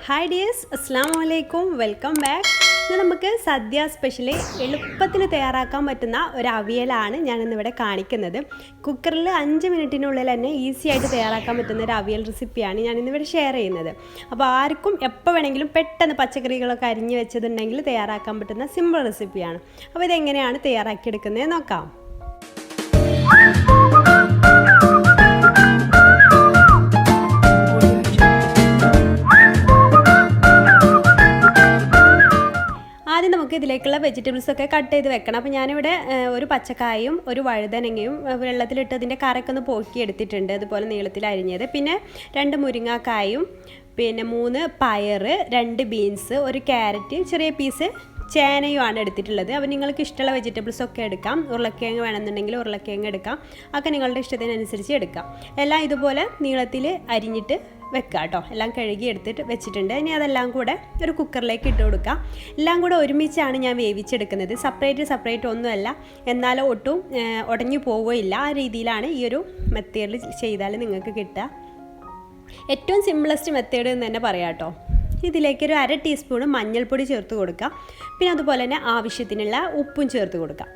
Hi dears, അസ്സലാമു അലൈക്കും, welcome back. ഇന്ന് നമുക്ക് സദ്യ സ്പെഷ്യലി എളുപ്പത്തിൽ തയ്യാറാക്കാൻ പറ്റുന്ന ഒരു അവിയലാണ് ഞാനിന്നിവിടെ കാണിക്കുന്നത്. കുക്കറിൽ 5 മിനിറ്റിനുള്ളിൽ തന്നെ ഈസി ആയിട്ട് തയ്യാറാക്കാൻ പറ്റുന്ന ഒരു അവിയൽ റെസിപ്പിയാണ് ഞാനിന്നിവിടെ ഷെയർ ചെയ്യുന്നത്. അപ്പോൾ ആർക്കും എപ്പോൾ വേണമെങ്കിലും പെട്ടെന്ന് പച്ചക്കറികളൊക്കെ അരിഞ്ഞ് വെച്ചതുണ്ടെങ്കിൽ തയ്യാറാക്കാൻ പറ്റുന്ന സിമ്പിൾ റെസിപ്പിയാണ്. അപ്പോൾ ഇതെങ്ങനെയാണ് തയ്യാറാക്കിയെടുക്കുന്നത് നോക്കാം. ആദ്യം നമുക്ക് ഇതിലേക്കുള്ള വെജിറ്റബിൾസൊക്കെ കട്ട് ചെയ്ത് വെക്കണം. അപ്പോൾ ഞാനിവിടെ ഒരു പച്ചക്കായും ഒരു വഴുതനങ്ങയും വെള്ളത്തിലിട്ട് അതിൻ്റെ കറയൊക്കെ ഒന്ന് പോക്കി എടുത്തിട്ടുണ്ട്, അതുപോലെ നീളത്തിൽ അരിഞ്ഞത്. പിന്നെ 2 മുരിങ്ങാക്കായും, പിന്നെ 3 പയറ്, 2 ബീൻസ്, ഒരു ക്യാരറ്റ്, ചെറിയ പീസ് ചേനയുമാണ് എടുത്തിട്ടുള്ളത്. അപ്പോൾ നിങ്ങൾക്ക് ഇഷ്ടമുള്ള വെജിറ്റബിൾസൊക്കെ എടുക്കാം. ഉരുളക്കിഴങ്ങ് വേണമെന്നുണ്ടെങ്കിൽ ഉരുളക്കിഴങ്ങ് എടുക്കാം. ഒക്കെ നിങ്ങളുടെ ഇഷ്ടത്തിനനുസരിച്ച് എടുക്കാം. എല്ലാം ഇതുപോലെ നീളത്തിൽ അരിഞ്ഞിട്ട് വെക്കുക കേട്ടോ. എല്ലാം കഴുകി എടുത്തിട്ട് വെച്ചിട്ടുണ്ട്. ഇനി അതെല്ലാം കൂടെ ഒരു കുക്കറിലേക്ക് ഇട്ട് കൊടുക്കാം. എല്ലാം കൂടെ ഒരുമിച്ചാണ് ഞാൻ വേവിച്ചെടുക്കുന്നത്. സെപ്പറേറ്റ് ഒന്നുമല്ല, എന്നാലും ഒട്ടും ഉടഞ്ഞു പോവുകയില്ല. ആ രീതിയിലാണ് ഈ ഒരു മെത്തേഡിൽ ചെയ്താൽ നിങ്ങൾക്ക് കിട്ടുക. ഏറ്റവും സിമ്പിളസ്റ്റ് മെത്തേഡ് എന്ന് തന്നെ പറയാം കേട്ടോ. ഇതിലേക്ക് ഒരു 1/2 ടീസ്പൂൺ മഞ്ഞൾപ്പൊടി ചേർത്ത് കൊടുക്കാം. പിന്നെ അതുപോലെ തന്നെ ആവശ്യത്തിനുള്ള ഉപ്പും ചേർത്ത് കൊടുക്കാം.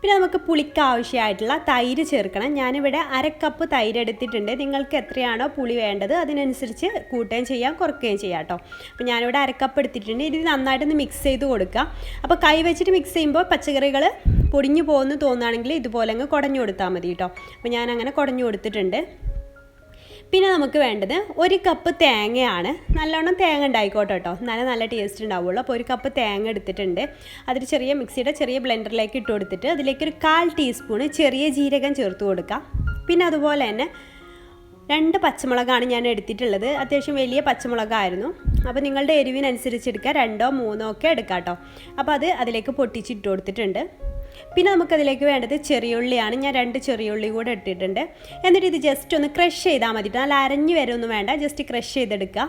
പിന്നെ നമുക്ക് പുളിക്ക് ആവശ്യമായിട്ടുള്ള തൈര് ചേർക്കണം. ഞാനിവിടെ 1/2 കപ്പ് തൈര് എടുത്തിട്ടുണ്ട്. നിങ്ങൾക്ക് എത്രയാണോ പുളി വേണ്ടത് അതിനനുസരിച്ച് കൂട്ടുകയും ചെയ്യാം, കുറയ്ക്കുകയും ചെയ്യാം കേട്ടോ. അപ്പോൾ ഞാനിവിടെ 1/2 കപ്പ് എടുത്തിട്ടുണ്ട്. ഇത് നന്നായിട്ടൊന്ന് മിക്സ് ചെയ്ത് കൊടുക്കുക. അപ്പോൾ കൈ വെച്ചിട്ട് മിക്സ് ചെയ്യുമ്പോൾ പച്ചക്കറികൾ പൊടിഞ്ഞു പോകുമെന്ന് തോന്നുകയാണെങ്കിൽ ഇതുപോലെ അങ്ങ് കുടഞ്ഞു കൊടുത്താൽ മതി കേട്ടോ. അപ്പോൾ ഞാനങ്ങനെ കുടഞ്ഞു കൊടുത്തിട്ടുണ്ട്. പിന്നെ നമുക്ക് വേണ്ടത് 1 കപ്പ് തേങ്ങയാണ്. നല്ലോണം തേങ്ങ ഉണ്ടായിക്കോട്ടെ കേട്ടോ, എന്നാലും നല്ല ടേസ്റ്റ് ഉണ്ടാവുള്ളൂ. അപ്പോൾ 1 കപ്പ് തേങ്ങ എടുത്തിട്ടുണ്ട്. അതിൽ മിക്സിയുടെ ചെറിയ ബ്ലെൻഡറിലേക്ക് ഇട്ട് കൊടുത്തിട്ട് അതിലേക്ക് ഒരു 1/4 ടീസ്പൂൺ ചെറിയ ജീരകം ചേർത്ത് കൊടുക്കാം. പിന്നെ അതുപോലെ തന്നെ 2 പച്ചമുളകാണ് ഞാൻ എടുത്തിട്ടുള്ളത്. അത്യാവശ്യം വലിയ പച്ചമുളകായിരുന്നു. അപ്പോൾ നിങ്ങളുടെ എരിവിനനുസരിച്ച് എടുക്കുക, 2ഓ 3ഓ ഒക്കെ എടുക്കാം കേട്ടോ. അപ്പോൾ അതിലേക്ക് പൊട്ടിച്ചിട്ട് കൊടുത്തിട്ടുണ്ട്. പിന്നെ നമുക്കതിലേക്ക് വേണ്ടത് ചെറിയുള്ളിയാണ്. ഞാൻ 2 ചെറിയുള്ളി കൂടെ ഇട്ടിട്ടുണ്ട്. എന്നിട്ട് ഇത് ജസ്റ്റ് ഒന്ന് ക്രഷ് ചെയ്താൽ മതി. നല്ല അരഞ്ഞു വരെയൊന്നും വേണ്ട, ജസ്റ്റ് ക്രഷ് ചെയ്തെടുക്കുക.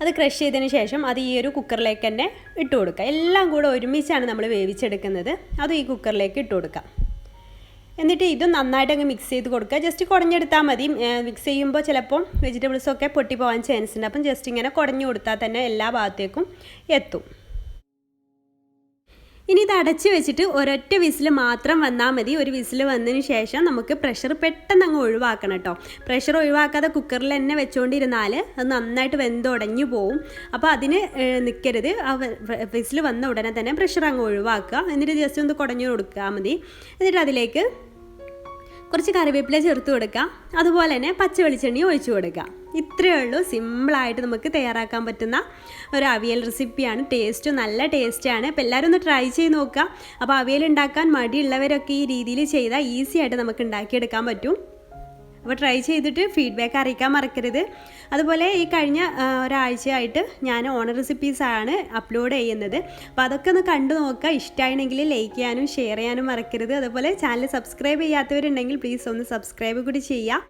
അത് ക്രഷ് ചെയ്തതിന് ശേഷം അത് ഈ ഒരു കുക്കറിലേക്ക് തന്നെ ഇട്ട് കൊടുക്കുക. എല്ലാം കൂടെ ഒരുമിച്ചാണ് നമ്മൾ വേവിച്ചെടുക്കുന്നത്. അത് ഈ കുക്കറിലേക്ക് ഇട്ട് കൊടുക്കാം. എന്നിട്ട് ഇതും നന്നായിട്ട് അങ്ങ് മിക്സ് ചെയ്ത് കൊടുക്കുക. ജസ്റ്റ് കുടഞ്ഞെടുത്താൽ മതി. മിക്സ് ചെയ്യുമ്പോൾ ചിലപ്പോൾ വെജിറ്റബിൾസൊക്കെ പൊട്ടിപ്പോകാൻ ചാൻസ് ഉണ്ട്. അപ്പം ജസ്റ്റ് ഇങ്ങനെ കുടഞ്ഞു കൊടുത്താൽ തന്നെ എല്ലാ ഭാഗത്തേക്കും എത്തും. ഇനി ഇത് അടച്ച് വെച്ചിട്ട് ഒരൊറ്റ വിസിൽ മാത്രം വന്നാൽ മതി. ഒരു വിസിൽ വന്നതിന് ശേഷം നമുക്ക് പ്രഷർ പെട്ടെന്ന് അങ്ങ് ഒഴിവാക്കണം കേട്ടോ. പ്രഷർ ഒഴിവാക്കാതെ കുക്കറിൽ തന്നെ വെച്ചുകൊണ്ടിരുന്നാൽ അത് നന്നായിട്ട് വെന്തുടഞ്ഞു പോവും. അപ്പോൾ അതിന് നിൽക്കരുത്. വിസിൽ വന്ന ഉടനെ തന്നെ പ്രഷർ അങ്ങ് ഒഴിവാക്കുക. എന്നിട്ട് ജസ്റ്റ് ഒന്ന് കുടഞ്ഞു കൊടുക്കുക മതി. എന്നിട്ട് അതിലേക്ക് കുറച്ച് കറിവേപ്പില ചേർത്ത് കൊടുക്കുക. അതുപോലെ തന്നെ പച്ച വെളിച്ചെണ്ണ ഒഴിച്ചു കൊടുക്കുക. ഇത്രയേ ഉള്ളൂ. സിമ്പിളായിട്ട് നമുക്ക് തയ്യാറാക്കാൻ പറ്റുന്ന ഒരു അവിയൽ റെസിപ്പിയാണ്. നല്ല ടേസ്റ്റാണ്. അപ്പോൾ എല്ലാവരും ഒന്ന് ട്രൈ ചെയ്ത് നോക്കുക. അപ്പോൾ അവിയൽ ഉണ്ടാക്കാൻ മടിയുള്ളവരൊക്കെ ഈ രീതിയിൽ ചെയ്താൽ ഈസി ആയിട്ട് നമുക്ക് ഉണ്ടാക്കിയെടുക്കാൻ പറ്റും. അപ്പോൾ ട്രൈ ചെയ്തിട്ട് ഫീഡ്ബാക്ക് അറിയിക്കാൻ മറക്കരുത്. അതുപോലെ ഈ കഴിഞ്ഞ ഒരാഴ്ചയായിട്ട് ഞാൻ ഓണർ റെസിപ്പീസാണ് അപ്ലോഡ് ചെയ്യുന്നത്. അപ്പോൾ അതൊക്കെ ഒന്ന് കണ്ടു നോക്കുക. ഇഷ്ടമാണെങ്കിൽ ലൈക്ക് ചെയ്യാനും ഷെയർ ചെയ്യാനും മറക്കരുത്. അതുപോലെ ചാനൽ സബ്സ്ക്രൈബ് ചെയ്യാത്തവരുണ്ടെങ്കിൽ പ്ലീസ് ഒന്ന് സബ്സ്ക്രൈബ് കൂടി ചെയ്യുക.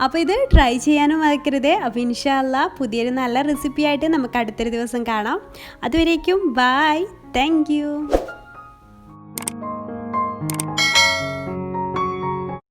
അപ്പോൾ ഇത് ട്രൈ ചെയ്യാനും മറക്കരുത്. അപ്പോൾ ഇൻഷാ അല്ലാഹ് പുതിയൊരു നല്ല റെസിപ്പിയായിട്ട് നമുക്ക് അടുത്തൊരു ദിവസം കാണാം. അതുവരേക്കും ബൈ, താങ്ക് യു.